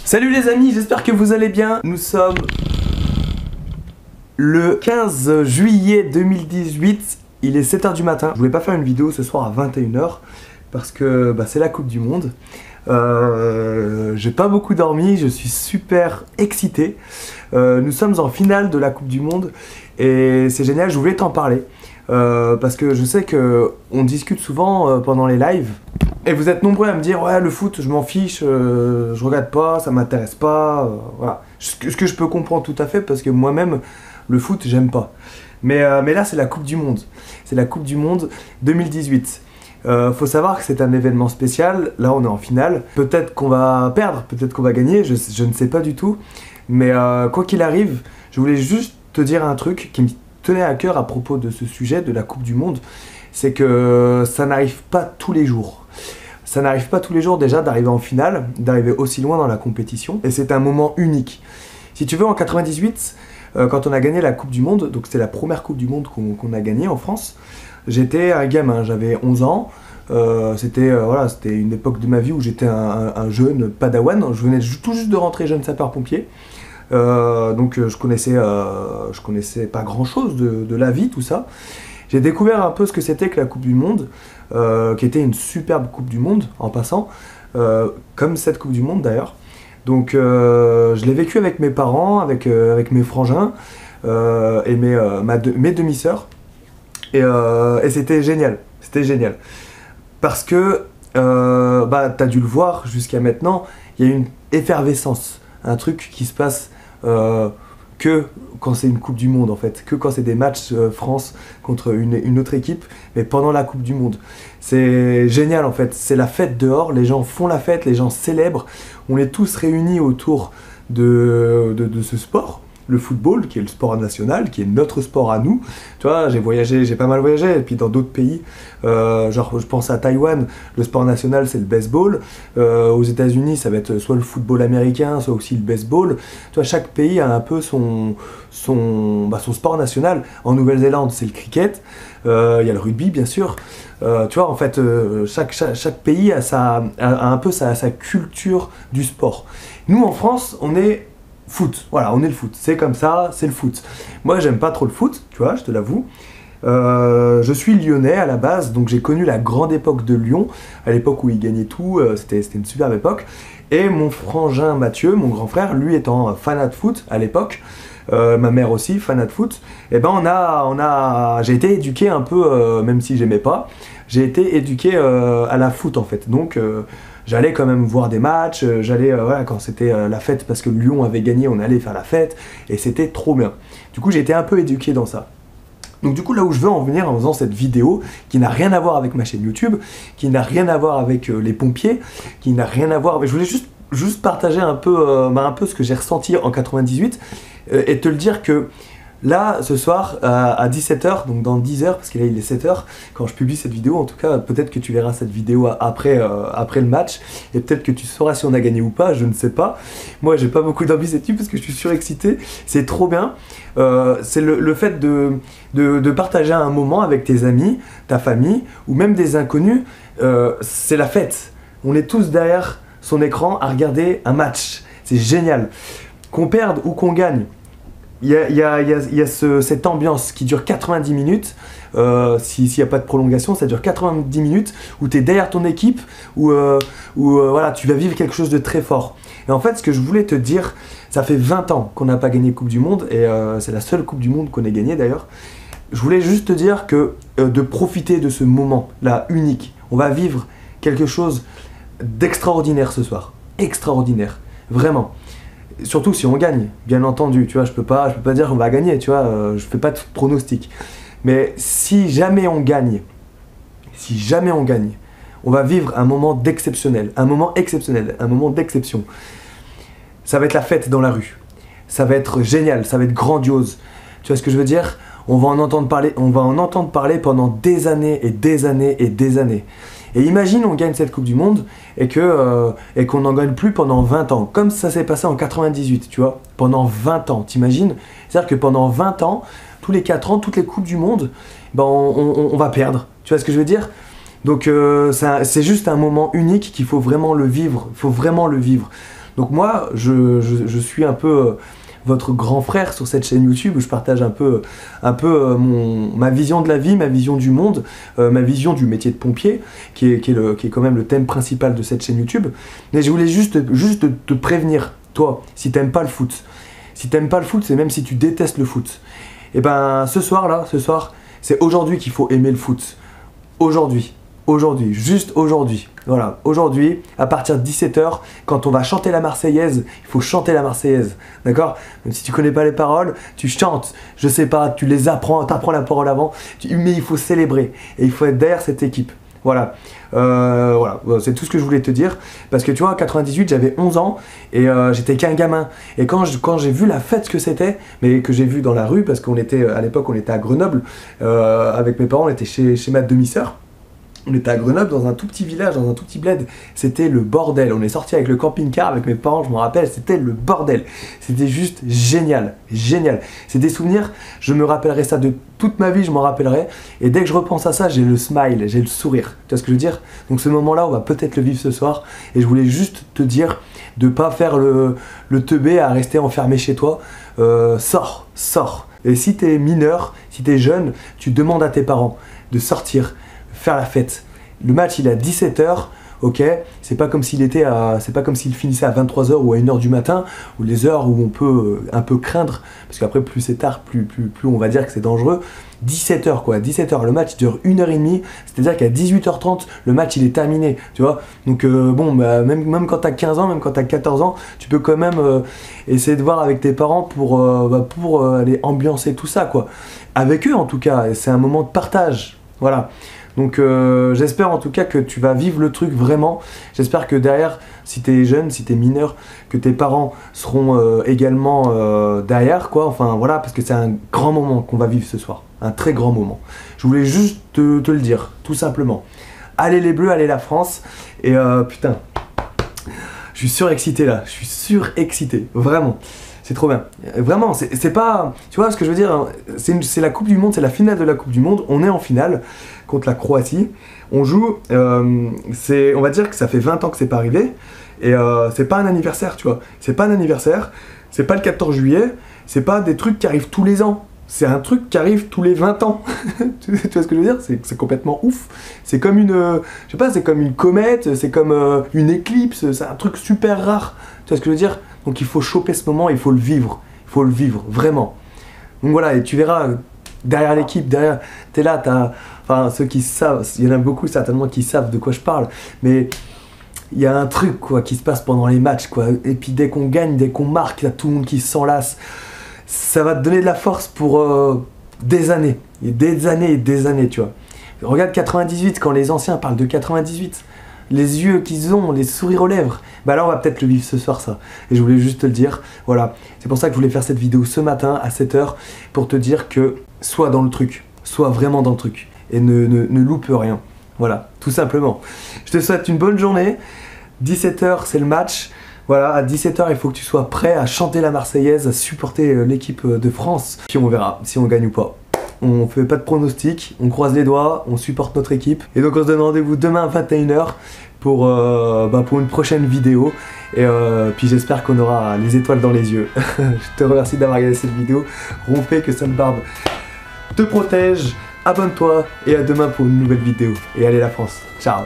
Salut les amis, j'espère que vous allez bien. Nous sommes le 15 juillet 2018, il est 7 h du matin. Je voulais pas faire une vidéo ce soir à 21 h parce que c'est la Coupe du Monde. J'ai pas beaucoup dormi, je suis super excité. Nous sommes en finale de la Coupe du Monde et c'est génial, je voulais t'en parler. Parce que je sais qu'on discute souvent pendant les lives. Et vous êtes nombreux à me dire ouais le foot je m'en fiche, je regarde pas, ça m'intéresse pas, voilà. Ce que je peux comprendre tout à fait parce que moi-même le foot j'aime pas. Mais là c'est la Coupe du Monde, c'est la Coupe du Monde 2018. Faut savoir que c'est un événement spécial, là on est en finale. Peut-être qu'on va perdre, peut-être qu'on va gagner, je ne sais pas du tout. Mais quoi qu'il arrive, je voulais juste te dire un truc qui me tenait à cœur à propos de ce sujet de la Coupe du Monde. C'est que ça n'arrive pas tous les jours. Ça n'arrive pas tous les jours déjà d'arriver en finale, d'arriver aussi loin dans la compétition. Et c'est un moment unique. Si tu veux, en 98, quand on a gagné la Coupe du Monde, donc c'est la première Coupe du Monde qu'on a gagnée en France, j'étais un gamin, j'avais 11 ans. C'était une époque de ma vie où j'étais un jeune padawan. Je venais tout juste de rentrer jeune sapeur-pompier. Donc je connaissais pas grand-chose de la vie, tout ça. J'ai découvert un peu ce que c'était que la Coupe du Monde, qui était une superbe Coupe du Monde en passant, comme cette Coupe du Monde d'ailleurs. Donc je l'ai vécu avec mes parents, avec mes frangins et mes demi-sœurs. Et c'était génial, Parce que, t'as dû le voir jusqu'à maintenant, il y a une effervescence, un truc qui se passe que quand c'est une Coupe du Monde en fait, que quand c'est des matchs France contre une autre équipe, mais pendant la Coupe du Monde. C'est génial en fait, c'est la fête dehors, les gens font la fête, les gens célèbrent, on est tous réunis autour de ce sport. Le football, qui est le sport national, qui est notre sport à nous. Tu vois, j'ai pas mal voyagé, et puis dans d'autres pays, genre je pense à Taïwan, le sport national c'est le baseball. Aux États-Unis, ça va être soit le football américain, soit aussi le baseball. Tu vois, chaque pays a un peu son sport national. En Nouvelle-Zélande, c'est le cricket. Il y a le rugby, bien sûr. Tu vois, en fait, chaque pays a un peu sa culture du sport. Nous, en France, on est foot, voilà, on est le foot, c'est comme ça, c'est le foot. Moi j'aime pas trop le foot, tu vois, je te l'avoue. Je suis lyonnais à la base, donc j'ai connu la grande époque de Lyon, à l'époque où ils gagnaient tout, c'était une superbe époque. Et mon frangin Mathieu, mon grand frère, lui étant fanat de foot à l'époque, ma mère aussi, fanat de foot, et j'ai été éduqué un peu, même si j'aimais pas, j'ai été éduqué à la foot en fait, donc j'allais quand même voir des matchs, quand c'était la fête parce que Lyon avait gagné, on allait faire la fête et c'était trop bien. Du coup j'ai été un peu éduqué dans ça. Donc du coup là où je veux en venir en faisant cette vidéo qui n'a rien à voir avec ma chaîne YouTube, qui n'a rien à voir avec les pompiers, qui n'a rien à voir, mais je voulais juste partager un peu ce que j'ai ressenti en 98 et te le dire que là, ce soir, à 17 h, donc dans 10 h, parce que là il est 7 h, quand je publie cette vidéo, en tout cas, peut-être que tu verras cette vidéo après le match, et peut-être que tu sauras si on a gagné ou pas, je ne sais pas. Moi, j'ai pas beaucoup d'ambition dessus parce que je suis surexcité, c'est trop bien. C'est le fait de partager un moment avec tes amis, ta famille, ou même des inconnus, c'est la fête. On est tous derrière son écran à regarder un match, c'est génial. Qu'on perde ou qu'on gagne, il y a cette ambiance qui dure 90 minutes, s'il n'y a pas de prolongation, ça dure 90 minutes où tu es derrière ton équipe, où voilà, tu vas vivre quelque chose de très fort. Et en fait, ce que je voulais te dire, ça fait 20 ans qu'on n'a pas gagné Coupe du Monde, et c'est la seule Coupe du Monde qu'on ait gagnée d'ailleurs. Je voulais juste te dire que de profiter de ce moment-là unique, on va vivre quelque chose d'extraordinaire ce soir, extraordinaire, vraiment. Surtout si on gagne, bien entendu, tu vois, je peux pas dire qu'on va gagner, tu vois, je fais pas de pronostic. Mais si jamais on gagne, on va vivre un moment d'exceptionnel, un moment d'exception. Ça va être la fête dans la rue, ça va être génial, ça va être grandiose. Tu vois ce que je veux dire? On va en entendre parler pendant des années et des années et des années. Et imagine on gagne cette Coupe du Monde et qu'on n'en gagne plus pendant 20 ans, comme ça s'est passé en 98, tu vois, pendant 20 ans, t'imagines? C'est-à-dire que pendant 20 ans, tous les 4 ans, toutes les Coupes du Monde, on va perdre, tu vois ce que je veux dire? Donc c'est juste un moment unique qu'il faut vraiment le vivre, Donc moi, je suis un peu votre grand frère sur cette chaîne YouTube où je partage un peu ma vision de la vie, ma vision du monde, ma vision du métier de pompier, qui est quand même le thème principal de cette chaîne YouTube. Mais je voulais juste te prévenir, toi, si t'aimes pas le foot. Si t'aimes pas le foot, c'est même si tu détestes le foot. Et ben ce soir, c'est aujourd'hui qu'il faut aimer le foot. Aujourd'hui, juste aujourd'hui. Voilà, aujourd'hui, à partir de 17h, quand on va chanter la Marseillaise, il faut chanter la Marseillaise, d'accord? Même si tu connais pas les paroles, tu chantes, je sais pas, tu les apprends, t'apprends la parole avant, mais il faut célébrer, et il faut être derrière cette équipe. Voilà, voilà, c'est tout ce que je voulais te dire, parce que tu vois, en 98, j'avais 11 ans, et j'étais qu'un gamin, et quand j'ai vu la fête que c'était, mais que j'ai vu dans la rue, parce qu'on était, à l'époque, on était à Grenoble, avec mes parents, on était chez ma demi-sœur. On était à Grenoble dans un tout petit village, dans un tout petit bled. C'était le bordel. On est sorti avec le camping-car, avec mes parents, je me rappelle, c'était le bordel. C'était juste génial, génial. C'est des souvenirs, je me rappellerai ça de toute ma vie, je m'en rappellerai. Et dès que je repense à ça, j'ai le smile, j'ai le sourire. Tu vois ce que je veux dire? Donc ce moment-là, on va peut-être le vivre ce soir. Et je voulais juste te dire de pas faire le teubé à rester enfermé chez toi. Sors, sors. Et si t'es mineur, si t'es jeune, tu demandes à tes parents de sortir, faire la fête. Le match il est à 17h, ok, c'est pas comme s'il finissait à 23h ou à 1h du matin, ou les heures où on peut un peu craindre, parce qu'après plus c'est tard, plus on va dire que c'est dangereux. 17h quoi, 17h, le match dure 1h30, c'est-à-dire qu'à 18h30, le match il est terminé, tu vois. Donc bon, bah, même quand t'as 15 ans, même quand t'as 14 ans, tu peux quand même essayer de voir avec tes parents pour aller ambiancer tout ça quoi. Avec eux en tout cas, c'est un moment de partage, voilà. Donc j'espère en tout cas que tu vas vivre le truc vraiment. J'espère que derrière, si t'es jeune, si t'es mineur, que tes parents seront également derrière quoi. Enfin voilà, parce que c'est un grand moment qu'on va vivre ce soir. Un très grand moment. Je voulais juste te le dire, tout simplement. Allez les Bleus, allez la France. Et putain, je suis surexcité là. Je suis surexcité, vraiment. C'est trop bien. Vraiment, c'est pas... Tu vois ce que je veux dire? C'est la Coupe du Monde, c'est la finale de la Coupe du Monde. On est en finale contre la Croatie. On joue... on va dire que ça fait 20 ans que c'est pas arrivé. Et c'est pas un anniversaire, tu vois. C'est pas un anniversaire. C'est pas le 14 juillet. C'est pas des trucs qui arrivent tous les ans. C'est un truc qui arrive tous les 20 ans. Tu vois ce que je veux dire? C'est complètement ouf. C'est comme une... je sais pas, c'est comme une comète. C'est comme une éclipse. C'est un truc super rare. Tu vois ce que je veux dire? Donc il faut choper ce moment, il faut le vivre. Il faut le vivre, vraiment. Donc voilà, et tu verras, derrière l'équipe, derrière... T'es là, t'as... Enfin, ceux qui savent, il y en a beaucoup certainement qui savent de quoi je parle. Mais il y a un truc, quoi, qui se passe pendant les matchs, quoi. Et puis dès qu'on gagne, dès qu'on marque, il y a tout le monde qui s'enlace. Ça va te donner de la force pour des années. Et des années et des années, tu vois. Regarde 98, quand les anciens parlent de 98. Les yeux qu'ils ont, les sourires aux lèvres. Bah là on va peut-être le vivre ce soir ça. Et je voulais juste te le dire. Voilà. C'est pour ça que je voulais faire cette vidéo ce matin à 7h. Pour te dire que sois dans le truc. Sois vraiment dans le truc. Et ne loupe rien. Voilà. Tout simplement. Je te souhaite une bonne journée. 17h c'est le match. Voilà, à 17h il faut que tu sois prêt à chanter la Marseillaise, à supporter l'équipe de France. Puis on verra si on gagne ou pas. On fait pas de pronostic, on croise les doigts, on supporte notre équipe. Et donc on se donne rendez-vous demain à 21h pour une prochaine vidéo. Et puis j'espère qu'on aura les étoiles dans les yeux. Je te remercie d'avoir regardé cette vidéo. Rompez, que Sam Barbe te protège. Abonne-toi et à demain pour une nouvelle vidéo. Et allez la France. Ciao.